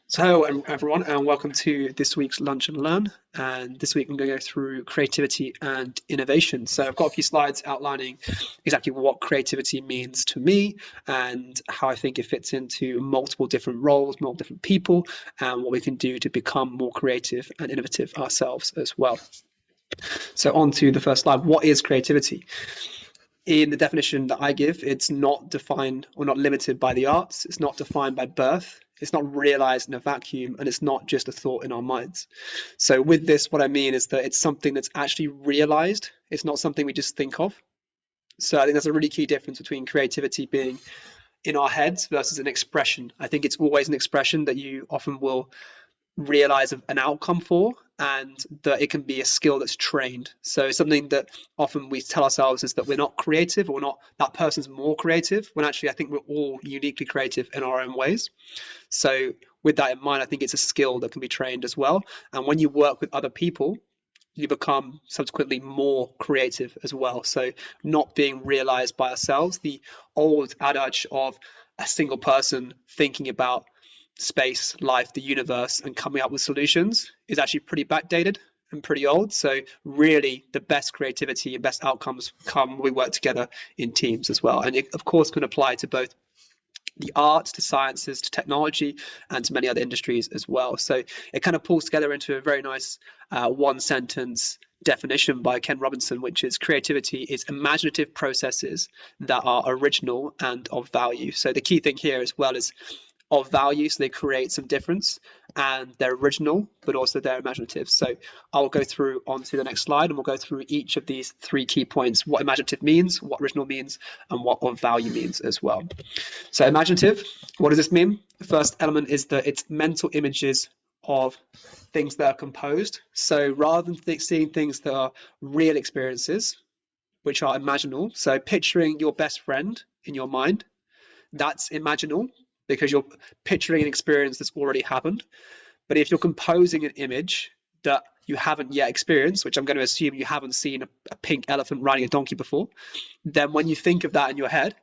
So, everyone, and welcome to this week's Lunch and Learn. And this week, I'm going to go through creativity and innovation. So, I've got a few slides outlining exactly what creativity means to me and how I think it fits into multiple different roles, multiple different people, and what we can do to become more creative and innovative ourselves as well. So, on to the first slide. What is creativity? In the definition that I give, it's not defined or not limited by the arts. It's not defined by birth. It's not realized in a vacuum, and it's not just a thought in our minds. So with this, what I mean is that it's something that's actually realized. It's not something we just think of. So I think that's a really key difference between creativity being in our heads versus an expression. I think it's always an expression that you often will realize an outcome for, and that it can be a skill that's trained. So something that often we tell ourselves is that we're not creative, or not that person's more creative, when actually I think we're all uniquely creative in our own ways. So with that in mind, I think it's a skill that can be trained as well. And when you work with other people, you become subsequently more creative as well. So not being realized by ourselves, the old adage of a single person thinking about space, life, the universe, and coming up with solutions is actually pretty backdated and pretty old. So really the best creativity and best outcomes come when we work together in teams as well. And it of course can apply to both the arts, to sciences, to technology, and to many other industries as well. So it kind of pulls together into a very nice one sentence definition by Ken Robinson, which is creativity is imaginative processes that are original and of value. So the key thing here as well is of value, so they create some difference, and they're original, but also they're imaginative. So I'll go through onto the next slide, and we'll go through each of these three key points: what imaginative means, what original means, and what of value means as well. So imaginative, what does this mean? The first element is that it's mental images of things that are composed. So rather than seeing things that are real experiences, which are imaginal, so picturing your best friend in your mind, that's imaginal, because you're picturing an experience that's already happened. But if you're composing an image that you haven't yet experienced, which I'm going to assume you haven't seen a pink elephant riding a donkey before, then when you think of that in your head,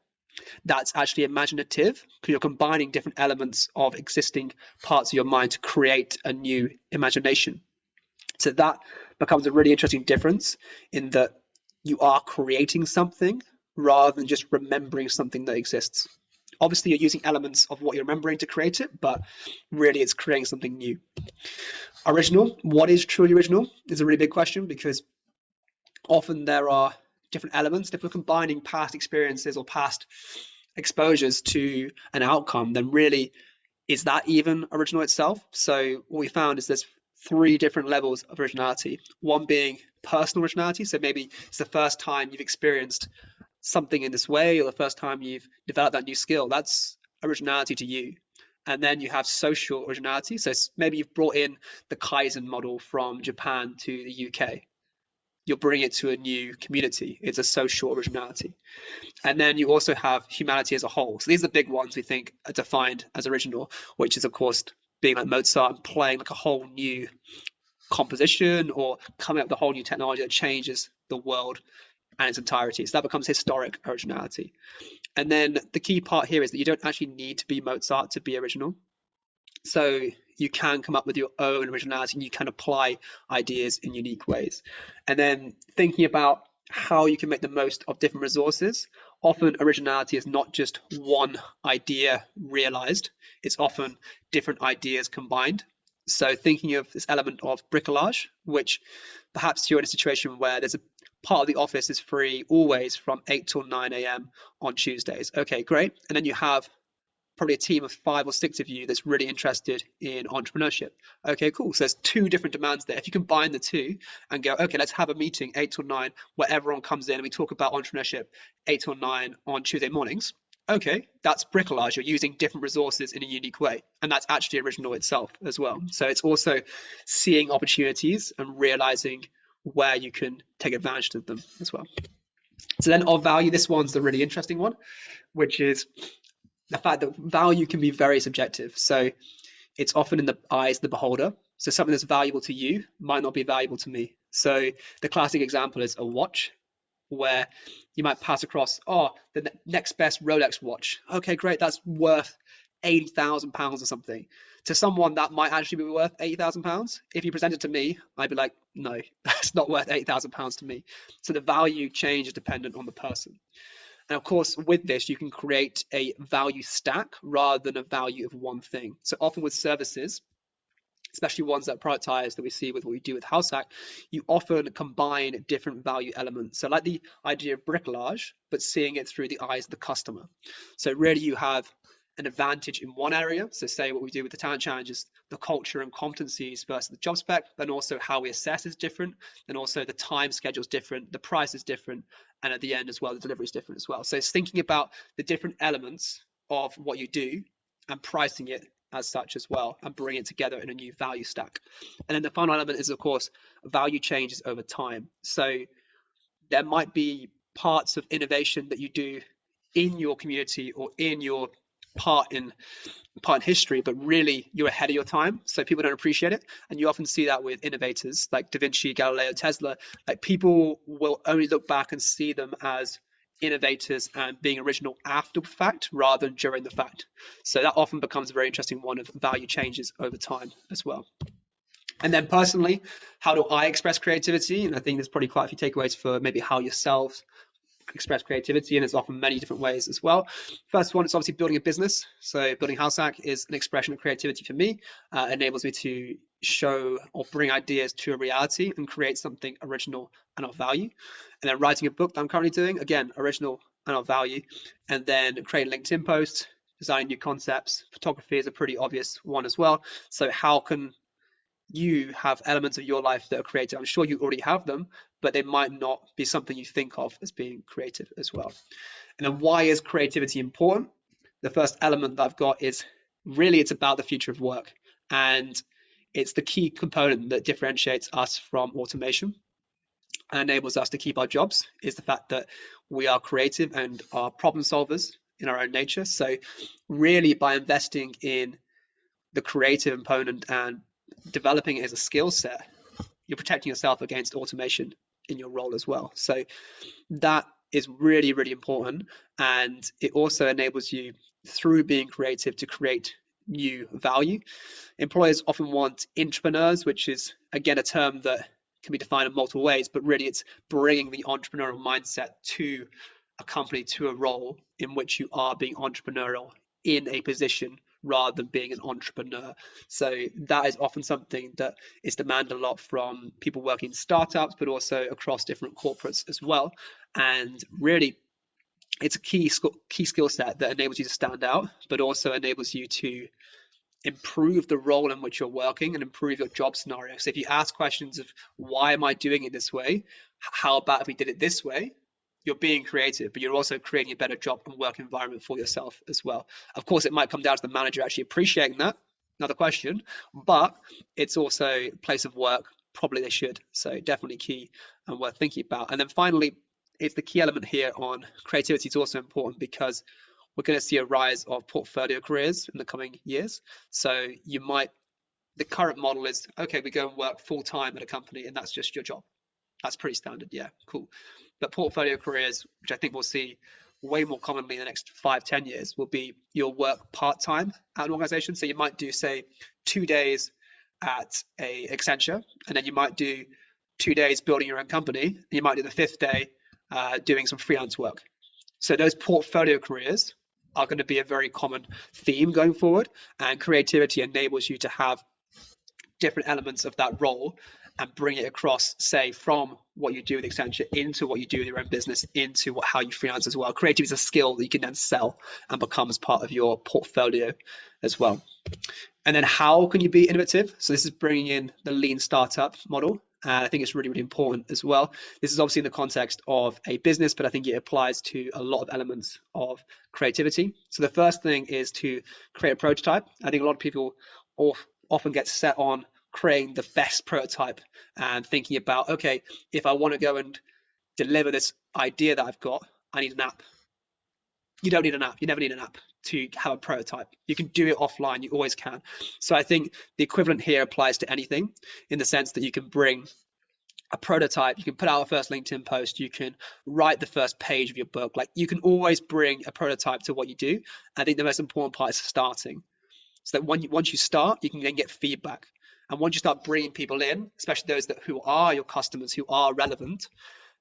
that's actually imaginative, because you're combining different elements of existing parts of your mind to create a new imagination. So that becomes a really interesting difference, in that you are creating something rather than just remembering something that exists. Obviously, you're using elements of what you're remembering to create it, but really it's creating something new. Original, what is truly original is a really big question, because often there are different elements. If we're combining past experiences or past exposures to an outcome, then really is that even original itself? So what we found is there's three different levels of originality. One being personal originality. So maybe it's the first time you've experienced something in this way, or the first time you've developed that new skill. That's originality to you. And then you have social originality. So maybe you've brought in the Kaizen model from Japan to the UK. You'll bring it to a new community. It's a social originality. And then you also have humanity as a whole. So these are the big ones we think are defined as original, which is, of course, being like Mozart and playing like a whole new composition, or coming up with a whole new technology that changes the world and its entirety. So that becomes historic originality. And then the key part here is that you don't actually need to be Mozart to be original. So you can come up with your own originality, and you can apply ideas in unique ways. And then thinking about how you can make the most of different resources. Often originality is not just one idea realized, it's often different ideas combined. So thinking of this element of bricolage, which perhaps you're in a situation where there's a part of the office is free always from 8 till 9 a.m. on Tuesdays. Okay, great. And then you have probably a team of 5 or 6 of you that's really interested in entrepreneurship. Okay, cool. So there's 2 different demands there. If you combine the 2 and go, okay, let's have a meeting 8 till 9 where everyone comes in and we talk about entrepreneurship 8 till 9 on Tuesday mornings. Okay, that's bricolage. You're using different resources in a unique way. And that's actually original itself as well. So it's also seeing opportunities and realizing where you can take advantage of them as well. So then of value, this one's the really interesting one, which is the fact that value can be very subjective. So it's often in the eyes of the beholder. So something that's valuable to you might not be valuable to me. So the classic example is a watch, where you might pass across, oh, the next best Rolex watch. Okay, great, that's worth £80,000 or something. To someone that might actually be worth £80,000, if you present it to me, I'd be like, no, that's not worth £80,000 to me. So the value change is dependent on the person. And of course, with this, you can create a value stack rather than a value of one thing. So often with services, especially ones that prioritize that we see with what we do with HouseHack, you often combine different value elements. So like the idea of bricolage, but seeing it through the eyes of the customer. So really you have an advantage in one area. So say what we do with the talent challenge is the culture and competencies versus the job spec, then also how we assess is different, then also the time schedule is different, the price is different, and at the end as well, the delivery is different as well. So it's thinking about the different elements of what you do and pricing it as such as well, and bring it together in a new value stack. And then the final element is, of course, value changes over time. So there might be parts of innovation that you do in your community or in your part in history, but really you're ahead of your time, so people don't appreciate it. And you often see that with innovators like Da Vinci, Galileo, Tesla. Like people will only look back and see them as innovators and being original after the fact rather than during the fact. So that often becomes a very interesting one of value changes over time as well. And then personally, how do I express creativity? And I think there's probably quite a few takeaways for maybe how yourselves express creativity, and there's often many different ways as well. First one is obviously building a business. So building HouseHack is an expression of creativity for me. Enables me to show or bring ideas to a reality and create something original and of value. And then writing a book that I'm currently doing, again, original and of value. And then creating LinkedIn posts, designing new concepts. Photography is a pretty obvious one as well. So how can you have elements of your life that are creative? I'm sure you already have them, but they might not be something you think of as being creative as well. And then why is creativity important? The first element that I've got is really it's about the future of work. And it's the key component that differentiates us from automation and enables us to keep our jobs, is the fact that we are creative and are problem solvers in our own nature. So really by investing in the creative component and developing it as a skill set, you're protecting yourself against automation in your role as well. So that is really, really important. And it also enables you, through being creative, to create new value. Employers often want entrepreneurs, which is, again, a term that can be defined in multiple ways, but really it's bringing the entrepreneurial mindset to a company, to a role in which you are being entrepreneurial in a position rather than being an entrepreneur. So that is often something that is demanded a lot from people working in startups, but also across different corporates as well. And really, it's a key skill set that enables you to stand out, but also enables you to improve the role in which you're working and improve your job scenario. So if you ask questions of why am I doing it this way? How about if we did it this way? You're being creative, but you're also creating a better job and work environment for yourself as well. Of course, it might come down to the manager actually appreciating that, another question, but it's also a place of work, probably they should. So definitely key and worth thinking about. And then finally, it's the key element here on creativity is also important because we're going to see a rise of portfolio careers in the coming years. So the current model is, okay, we go and work full time at a company and that's just your job. That's pretty standard, yeah, cool. But portfolio careers, which I think we'll see way more commonly in the next 5-10 years, will be you'll work part-time at an organization. So you might do, say, 2 days at a Accenture, and then you might do 2 days building your own company, and you might do the 5th day doing some freelance work. So those portfolio careers are going to be a very common theme going forward, and creativity enables you to have different elements of that role and bring it across, say, from what you do with Accenture into what you do in your own business, into how you freelance as well. Creativity is a skill that you can then sell and become as part of your portfolio as well. And then how can you be innovative? So this is bringing in the lean startup model. And I think it's really, really important as well. This is obviously in the context of a business, but I think it applies to a lot of elements of creativity. So the first thing is to create a prototype. I think a lot of people often get set on creating the best prototype and thinking about, okay, if I want to go and deliver this idea that I've got, I need an app. You don't need an app. You never need an app to have a prototype. You can do it offline. You always can. So I think the equivalent here applies to anything in the sense that you can bring a prototype, you can put out a first LinkedIn post, you can write the first page of your book. Like, you can always bring a prototype to what you do. I think the most important part is starting, so that once you start, you can then get feedback. And once you start bringing people in, especially those who are your customers, who are relevant,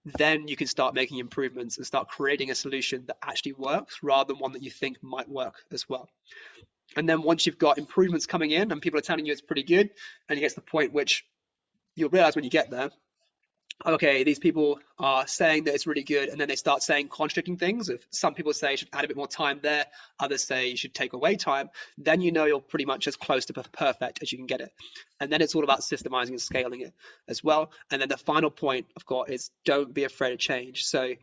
then you can start making improvements and start creating a solution that actually works rather than one that you think might work as well. And then once you've got improvements coming in and people are telling you it's pretty good, and you get to the point which you'll realize when you get there, okay, these people are saying that it's really good, and then they start saying contradicting things. If some people say you should add a bit more time there, others say you should take away time, then you know you're pretty much as close to perfect as you can get it. And then it's all about systemizing and scaling it as well. And then the final point I've got is don't be afraid of change. So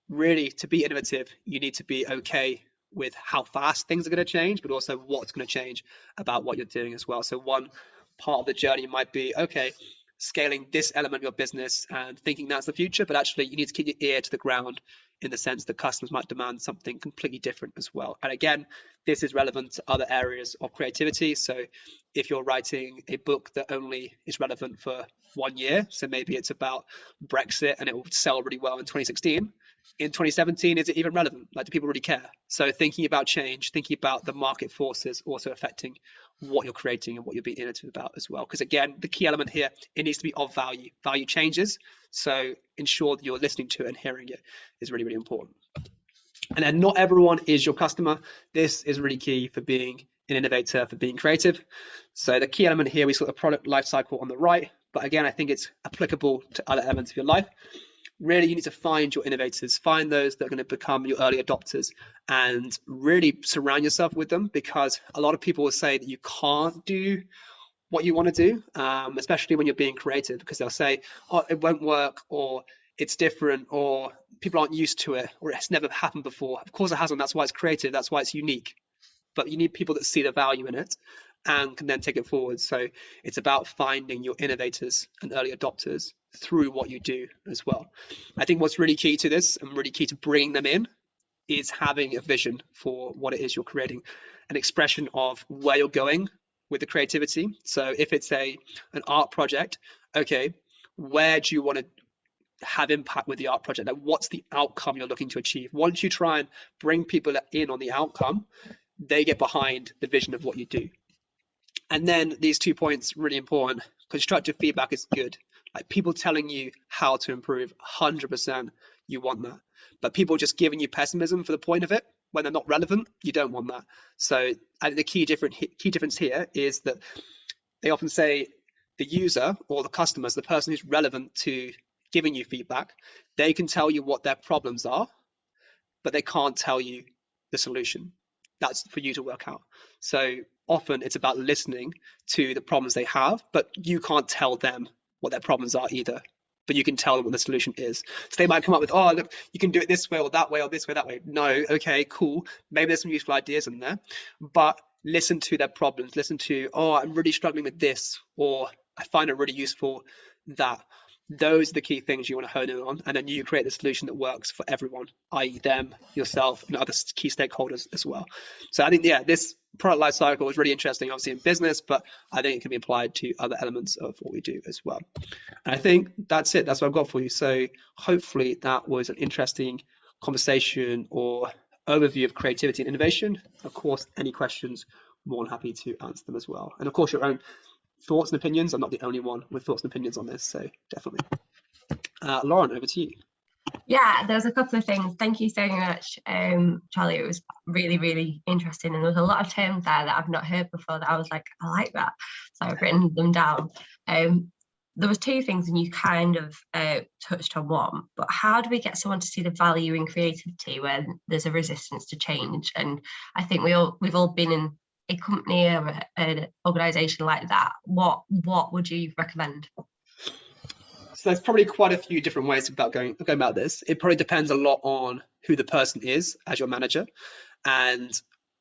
really, to be innovative, you need to be okay with how fast things are going to change, but also what's going to change about what you're doing as well. So one part of the journey might be, okay, scaling this element of your business and thinking that's the future, but actually you need to keep your ear to the ground in the sense that customers might demand something completely different as well. And again, this is relevant to other areas of creativity. So if you're writing a book that only is relevant for 1 year, so maybe it's about Brexit and it will sell really well in 2016, in 2017, is it even relevant? Like, do people really care? So thinking about change, thinking about the market forces also affecting what you're creating and what you're being innovative about as well. Because again, the key element here, it needs to be of value. Value changes. So ensure that you're listening to it and hearing it is really, really important. And then not everyone is your customer. This is really key for being an innovator, for being creative. So the key element here, we saw the product lifecycle on the right, but again, I think it's applicable to other elements of your life. Really, you need to find your innovators, find those that are going to become your early adopters, and really surround yourself with them, because a lot of people will say that you can't do what you want to do, especially when you're being creative, because they'll say, oh, it won't work, or it's different, or people aren't used to it, or it's never happened before. Of course it hasn't. That's why it's creative. That's why it's unique. But you need people that see the value in it and can then take it forward. So it's about finding your innovators and early adopters through what you do as well. I think what's really key to this, and really key to bringing them in, is having a vision for what it is you're creating, an expression of where you're going with the creativity. So if it's an art project, okay, where do you want to have impact with the art project? Like, what's the outcome you're looking to achieve? Once you try and bring people in on the outcome, they get behind the vision of what you do. And then these 2 points, really important. Constructive feedback is good. Like, people telling you how to improve, 100% you want that. But people just giving you pessimism for the point of it, when they're not relevant, you don't want that. So I think the key difference here is that they often say the user or the customer is the person who's relevant to giving you feedback. They can tell you what their problems are, but they can't tell you the solution. That's for you to work out. So often it's about listening to the problems they have, but you can't tell them what their problems are either, but you can tell them what the solution is. So they might come up with, oh, look, you can do it this way or that way or this way, that way. No, okay, cool. Maybe there's some useful ideas in there, but listen to their problems. Listen to, oh, I'm really struggling with this, or I find it really useful that. Those are the key things you want to hone in on, and then you create the solution that works for everyone, i.e. them, yourself, and other key stakeholders as well. So I think, yeah, this product life cycle is really interesting, obviously in business, but I think it can be applied to other elements of what we do as well. And I think that's it. That's what I've got for you. So hopefully that was an interesting conversation or overview of creativity and innovation. Of course, any questions, more than happy to answer them as well. And of course, your own thoughts and opinions. I'm not the only one with thoughts and opinions on this, so definitely. Lauren, over to you. Yeah, there's a couple of things. Thank you so much, Charlie. It was really, really interesting, and there was a lot of terms there that I've not heard before that I was like, I like that, so I've written them down. There was 2 things, and you kind of touched on one, but how do we get someone to see the value in creativity when there's a resistance to change? And I think we've all been in a company or an organization like that. What would you recommend? So there's probably quite a few different ways about going about this. It probably depends a lot on who the person is as your manager, and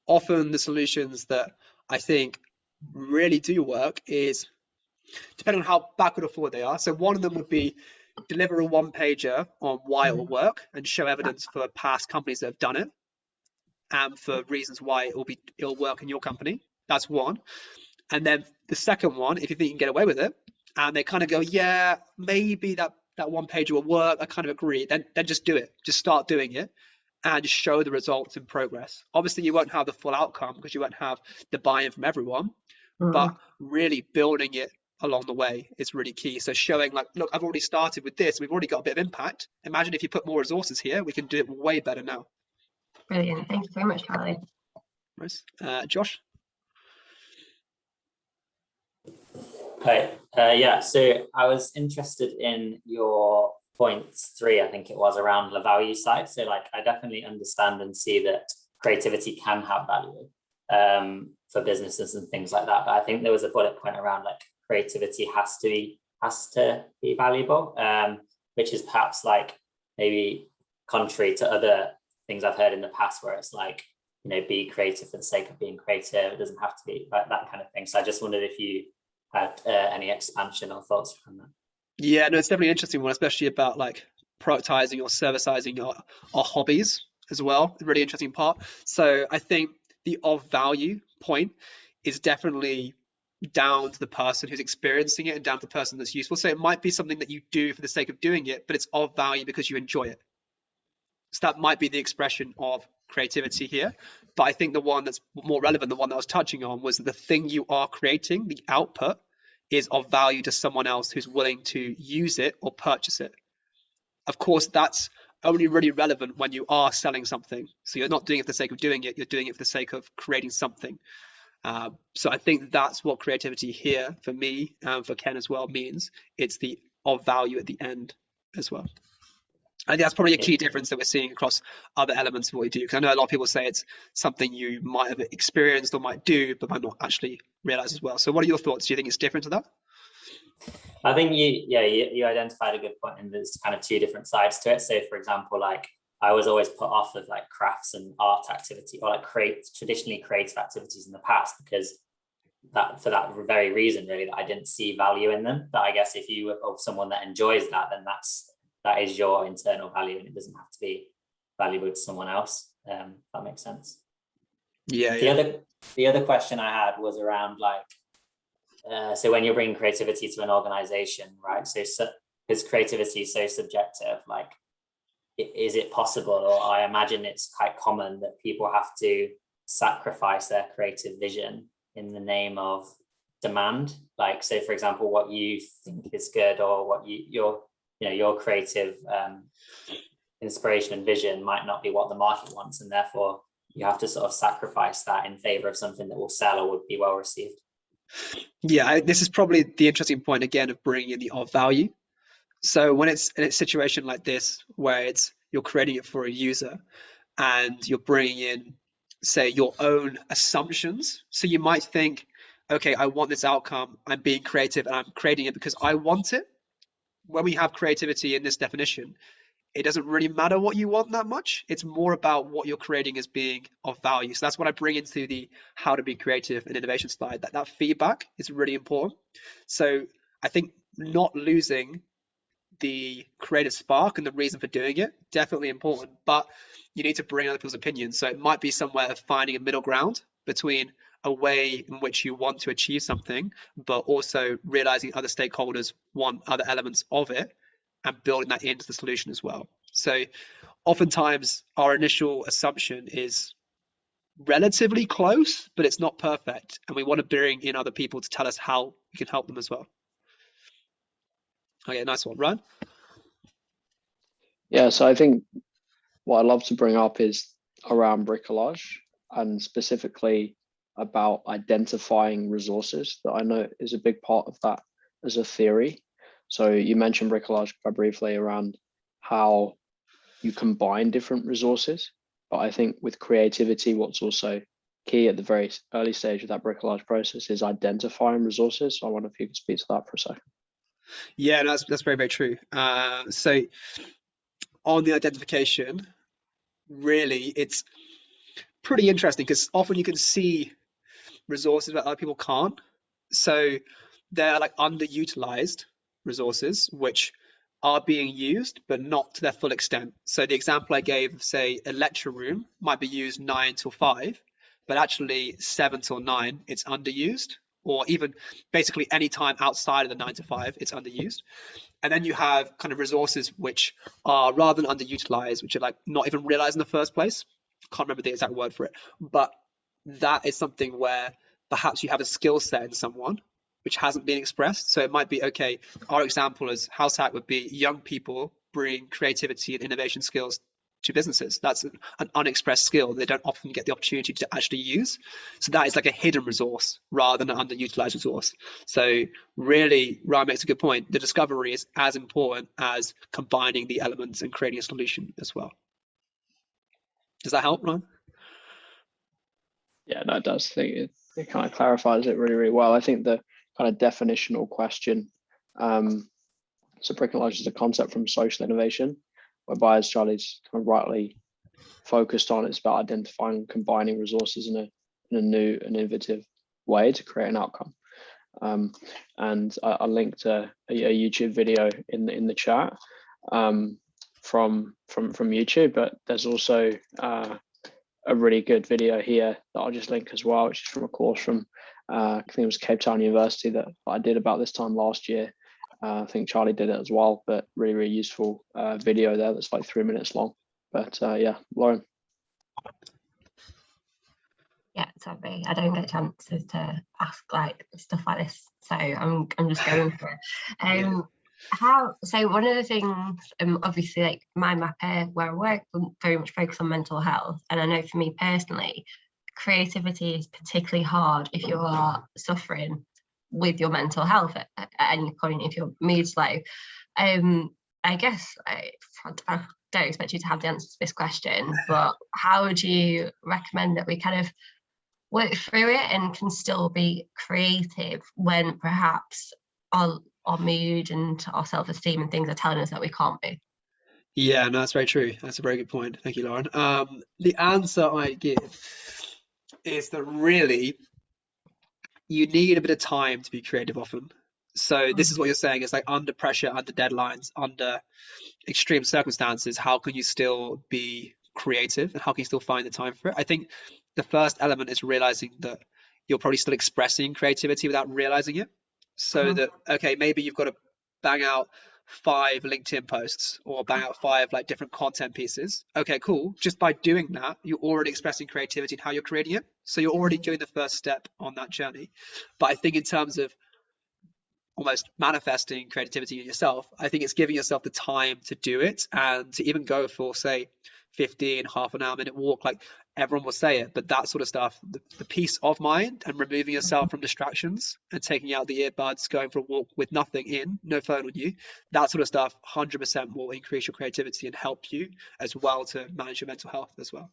often the solutions that I think really do work is depending on how backward or forward they are. So one of them would be deliver a 1-pager on why it will work and show evidence for past companies that have done it and for reasons why it'll work in your company. That's one. And then the second one, if you think you can get away with it, and they kind of go, yeah, maybe that that one page will work. I kind of agree. Then just do it. Just start doing it and show the results in progress. Obviously, you won't have the full outcome because you won't have the buy-in from everyone, but Mm, really building it along the way is really key. So showing like, look, I've already started with this. We've already got a bit of impact. Imagine if you put more resources here, we can do it way better now. brilliant. Thank you so much, Charlie. Nice. Josh? Hi. Yeah, so I was interested in your point three, I think it was, around the value side. So like I definitely understand and see that creativity can have value for businesses and things like that. But I think there was a bullet point around like creativity has to be valuable, which is perhaps like maybe contrary to other things I've heard in the past where it's like, you know, be creative for the sake of being creative. It doesn't have to be like that kind of thing. So I just wondered if you had any expansion or thoughts on that. Yeah, no, it's definitely an interesting one, especially about like prioritizing or servicizing our hobbies as well. A really interesting part. So I think the of value point is definitely down to the person who's experiencing it and down to the person that's useful. So it might be something that you do for the sake of doing it, but it's of value because you enjoy it. So that might be the expression of creativity here. But I think the one that's more relevant, the one that I was touching on, was the thing you are creating, the output, is of value to someone else who's willing to use it or purchase it. Of course, that's only really relevant when you are selling something. So you're not doing it for the sake of doing it, you're doing it for the sake of creating something. So I think that's what creativity here for me and for Ken as well means. It's the of value at the end as well. I think that's probably a key difference that we're seeing across other elements of what we do. Because I know a lot of people say it's something you might have experienced or might do, but might not actually realize as well. So what are your thoughts? Do you think it's different to that? I think you identified a good point, and there's kind of two different sides to it. So for example, like I was always put off of like crafts and art activity or like traditionally creative activities in the past because that for that very reason really that I didn't see value in them. But I guess if you are someone that enjoys that, then that is your internal value and it doesn't have to be valuable to someone else. That makes sense. Yeah, The other question I had was around like so when you're bringing creativity to an organization, right? So because creativity is so subjective, like is it possible, or I imagine it's quite common that people have to sacrifice their creative vision in the name of demand. Like, so for example, what you think is good or what your creative inspiration and vision might not be what the market wants, and therefore you have to sort of sacrifice that in favor of something that will sell or would be well received. Yeah, this is probably the interesting point again of bringing in the of value. So when it's in a situation like this, where you're creating it for a user and you're bringing in, say, your own assumptions. So you might think, okay, I want this outcome. I'm being creative and I'm creating it because I want it. When we have creativity in this definition, it doesn't really matter what you want that much. It's more about what you're creating as being of value. So that's what I bring into the how to be creative and innovation slide. That feedback is really important. So I think not losing the creative spark and the reason for doing it, definitely important, but you need to bring other people's opinions. So it might be somewhere of finding a middle ground between a way in which you want to achieve something, but also realizing other stakeholders want other elements of it and building that into the solution as well. So oftentimes our initial assumption is relatively close, but it's not perfect. And we want to bring in other people to tell us how we can help them as well. Okay, nice one. Ryan? Yeah, so I think what I'd love to bring up is around bricolage and specifically about identifying resources that I know is a big part of that as a theory. So you mentioned bricolage quite briefly around how you combine different resources, but I think with creativity, what's also key at the very early stage of that bricolage process is identifying resources. So I wonder if you could speak to that for a second. Yeah, no, that's very, very true. So on the identification, really, it's pretty interesting because often you can see resources that other people can't. So they're like underutilized resources, which are being used, but not to their full extent. So the example I gave of, say, a lecture room might be used 9 till 5, but actually 7 till 9, it's underused or even basically any time outside of the 9 to 5, it's underused. And then you have kind of resources which are rather than underutilized, which are like not even realized in the first place. Can't remember the exact word for it, but that is something where perhaps you have a skill set in someone which hasn't been expressed. So it might be, okay, our example as house hack would be young people bring creativity and innovation skills to businesses. That's an unexpressed skill they don't often get the opportunity to actually use. So that is like a hidden resource rather than an underutilized resource. So really, Ryan makes a good point. The discovery is as important as combining the elements and creating a solution as well. Does that help, Ryan? Yeah, no, it does. I think it kind of clarifies it really, really well. I think the kind of definitional question, so bricolage is a concept from social innovation, whereby, as Charlie's kind of rightly focused on, it's about identifying and combining resources in a new and innovative way to create an outcome. And I linked a YouTube video in the chat from YouTube, but there's also a really good video here that I'll just link as well, which is from a course from I think it was Cape Town University that I did about this time last year. I think Charlie did it as well, but really, really useful video there that's like 3 minutes long. But yeah, Lauren. Yeah, sorry, I don't get chances to ask like stuff like this, so I'm just going for it. So one of the things, obviously, like my mapper where I work, very much focused on mental health, and I know for me personally, creativity is particularly hard if you are suffering with your mental health at any point, if your mood's low. I guess I don't expect you to have the answer to this question, but how would you recommend that we kind of work through it and can still be creative when perhaps our mood and our self-esteem and things are telling us that we can't be? Yeah, no, that's very true. That's a very good point. Thank you, Lauren. The answer I give is that really you need a bit of time to be creative often. So this is what you're saying is like under pressure, under deadlines, under extreme circumstances, how can you still be creative and how can you still find the time for it? I think the first element is realizing that you're probably still expressing creativity without realizing it. So that, okay, maybe you've got to bang out 5 LinkedIn posts or bang out 5 like different content pieces. Okay, cool. Just by doing that, you're already expressing creativity in how you're creating it. So you're already doing the first step on that journey. But I think in terms of almost manifesting creativity in yourself, I think it's giving yourself the time to do it and to even go for, say, 15, half an hour, minute walk. Like everyone will say it, but that sort of stuff, the peace of mind and removing yourself from distractions and taking out the earbuds, going for a walk with nothing in, no phone on you, that sort of stuff 100% will increase your creativity and help you as well to manage your mental health as well.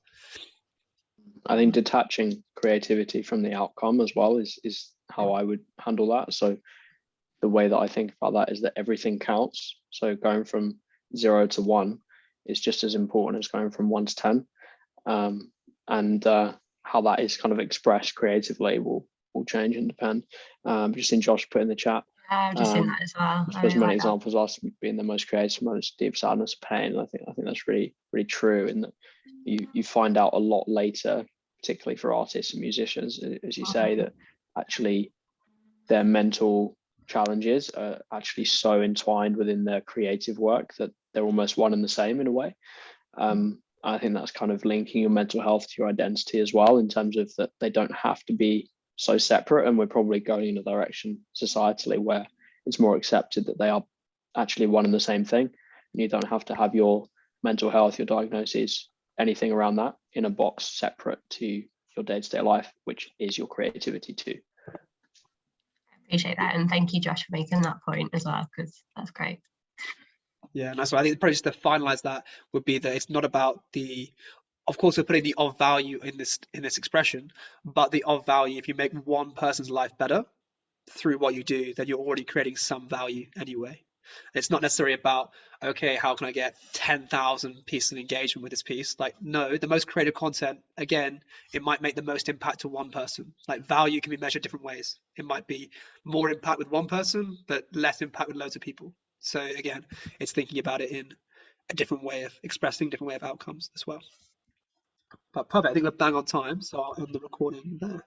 I think detaching creativity from the outcome as well is how I would handle that. So the way that I think about that is that everything counts. So going from 0 to 1 is just as important as going from 1 to 10. And how that is kind of expressed creatively will change and depend. Just seen Josh put in the chat. I've just seen that as well. I suppose many examples are being the most creative moments, deep sadness, pain. I think that's really, really true. In that you find out a lot later, particularly for artists and musicians, as you say, that actually their mental challenges are actually so entwined within their creative work that they're almost one and the same in a way. I think that's kind of linking your mental health to your identity as well, in terms of that they don't have to be so separate. And we're probably going in a direction societally where it's more accepted that they are actually one and the same thing. And you don't have to have your mental health, your diagnosis, anything around that in a box separate to your day-to-day life, which is your creativity too. Appreciate that, and thank you, Josh, for making that point as well, because that's great. Yeah, and that's why I think probably just to finalize that would be that it's not about the, of course, we're putting the of value in this expression, but the of value, if you make one person's life better through what you do, then you're already creating some value anyway. It's not necessarily about, okay, how can I get 10,000 pieces of engagement with this piece? Like, no, the most creative content, again, it might make the most impact to one person. Like value can be measured different ways. It might be more impact with one person, but less impact with loads of people. So again, it's thinking about it in a different way of expressing, different way of outcomes as well. But perfect, I think we're bang on time, so I'll end the recording there.